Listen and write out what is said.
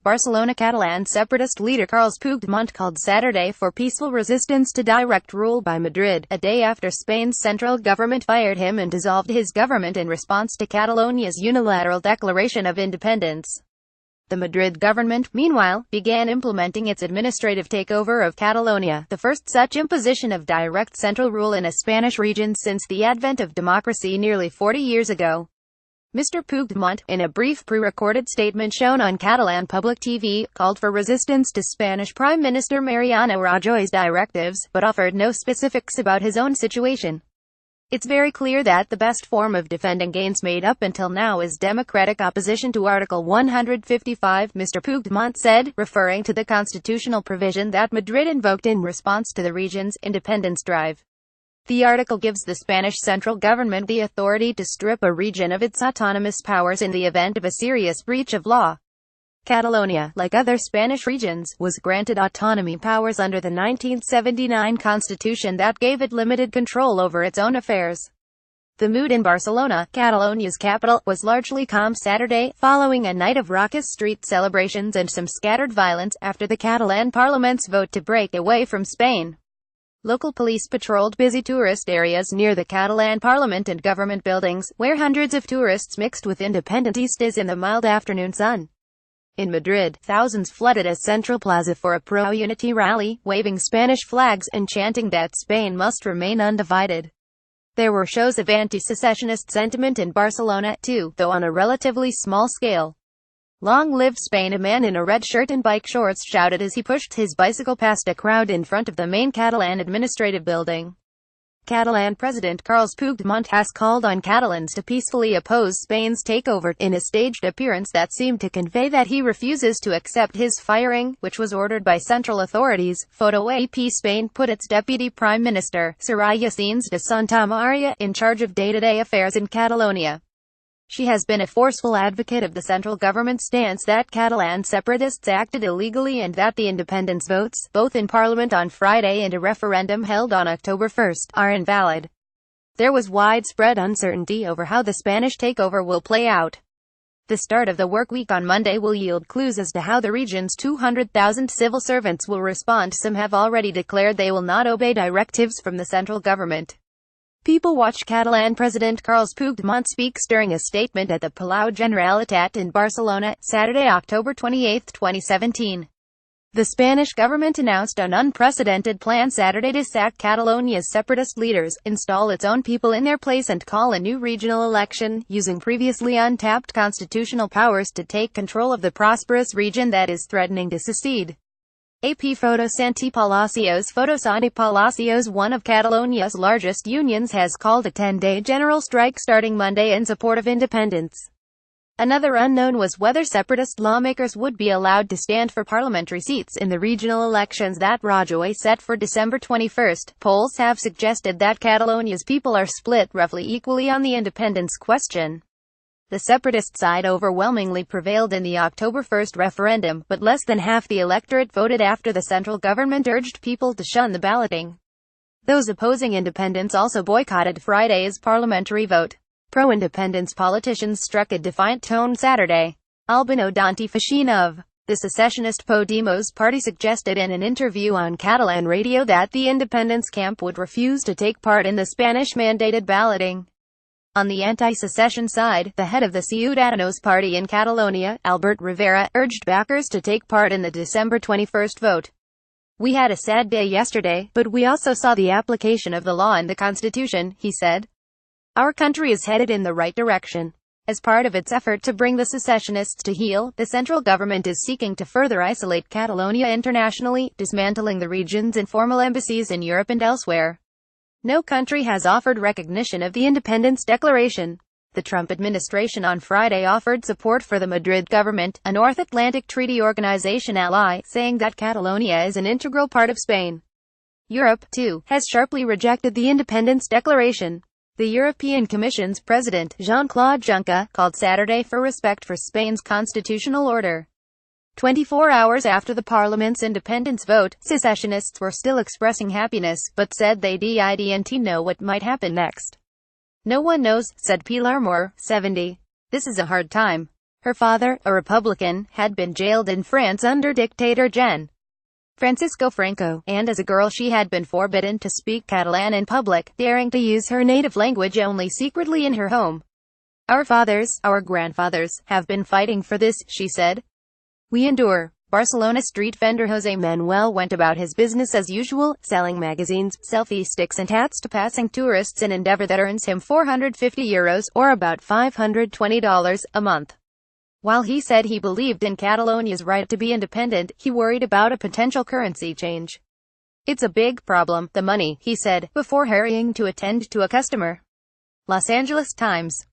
Barcelona Catalan separatist leader Carles Puigdemont called Saturday for peaceful resistance to direct rule by Madrid, a day after Spain's central government fired him and dissolved his government in response to Catalonia's unilateral declaration of independence. The Madrid government, meanwhile, began implementing its administrative takeover of Catalonia, the first such imposition of direct central rule in a Spanish region since the advent of democracy nearly 40 years ago. Mr. Puigdemont, in a brief pre-recorded statement shown on Catalan public TV, called for resistance to Spanish Prime Minister Mariano Rajoy's directives, but offered no specifics about his own situation. It's very clear that the best form of defending gains made up until now is democratic opposition to Article 155, Mr. Puigdemont said, referring to the constitutional provision that Madrid invoked in response to the region's independence drive. The article gives the Spanish central government the authority to strip a region of its autonomous powers in the event of a serious breach of law. Catalonia, like other Spanish regions, was granted autonomy powers under the 1979 constitution that gave it limited control over its own affairs. The mood in Barcelona, Catalonia's capital, was largely calm Saturday, following a night of raucous street celebrations and some scattered violence after the Catalan parliament's vote to break away from Spain. Local police patrolled busy tourist areas near the Catalan parliament and government buildings, where hundreds of tourists mixed with independentistas in the mild afternoon sun. In Madrid, thousands flooded a central plaza for a pro-unity rally, waving Spanish flags and chanting that Spain must remain undivided. There were shows of anti-secessionist sentiment in Barcelona, too, though on a relatively small scale. "Long live Spain," a man in a red shirt and bike shorts shouted as he pushed his bicycle past a crowd in front of the main Catalan administrative building. Catalan President Carles Puigdemont has called on Catalans to peacefully oppose Spain's takeover, in a staged appearance that seemed to convey that he refuses to accept his firing, which was ordered by central authorities. Photo AP Spain put its Deputy Prime Minister, Soraya Sáenz de Santamaría, in charge of day-to-day affairs in Catalonia. She has been a forceful advocate of the central government's stance that Catalan separatists acted illegally and that the independence votes, both in Parliament on Friday and a referendum held on October 1, are invalid. There was widespread uncertainty over how the Spanish takeover will play out. The start of the work week on Monday will yield clues as to how the region's 200,000 civil servants will respond. Some have already declared they will not obey directives from the central government. People watch Catalan President Carles Puigdemont speaks during a statement at the Palau Generalitat in Barcelona, Saturday, October 28, 2017. The Spanish government announced an unprecedented plan Saturday to sack Catalonia's separatist leaders, install its own people in their place and call a new regional election, using previously untapped constitutional powers to take control of the prosperous region that is threatening to secede. AP Photo Santi Palacios. One of Catalonia's largest unions, has called a 10-day general strike starting Monday in support of independence. Another unknown was whether separatist lawmakers would be allowed to stand for parliamentary seats in the regional elections that Rajoy set for December 21. Polls have suggested that Catalonia's people are split roughly equally on the independence question. The separatist side overwhelmingly prevailed in the October 1 referendum, but less than half the electorate voted after the central government urged people to shun the balloting. Those opposing independence also boycotted Friday's parliamentary vote. Pro-independence politicians struck a defiant tone Saturday. Albino Dantifachin of the secessionist Podemos party suggested in an interview on Catalan radio that the independence camp would refuse to take part in the Spanish-mandated balloting. On the anti-secession side, the head of the Ciudadanos party in Catalonia, Albert Rivera, urged backers to take part in the December 21 vote. "We had a sad day yesterday, but we also saw the application of the law and the constitution," he said. "Our country is headed in the right direction." As part of its effort to bring the secessionists to heel, the central government is seeking to further isolate Catalonia internationally, dismantling the region's informal embassies in Europe and elsewhere. No country has offered recognition of the independence declaration. The Trump administration on Friday offered support for the Madrid government, a North Atlantic Treaty Organization ally, saying that Catalonia is an integral part of Spain. Europe, too, has sharply rejected the independence declaration. The European Commission's president, Jean-Claude Juncker, called Saturday for respect for Spain's constitutional order. 24 hours after the parliament's independence vote, secessionists were still expressing happiness, but said they didn't know what might happen next. "No one knows," said Pilar Moore, 70. "This is a hard time. Her father, a Republican, had been jailed in France under dictator Gen. Francisco Franco, and as a girl she had been forbidden to speak Catalan in public, daring to use her native language only secretly in her home. "Our fathers, our grandfathers, have been fighting for this," she said. "We endure." Barcelona street vendor José Manuel went about his business as usual, selling magazines, selfie sticks and hats to passing tourists, an endeavor that earns him €450, or about $520 a month. While he said he believed in Catalonia's right to be independent, he worried about a potential currency change. "It's a big problem, the money," he said, before hurrying to attend to a customer. Los Angeles Times.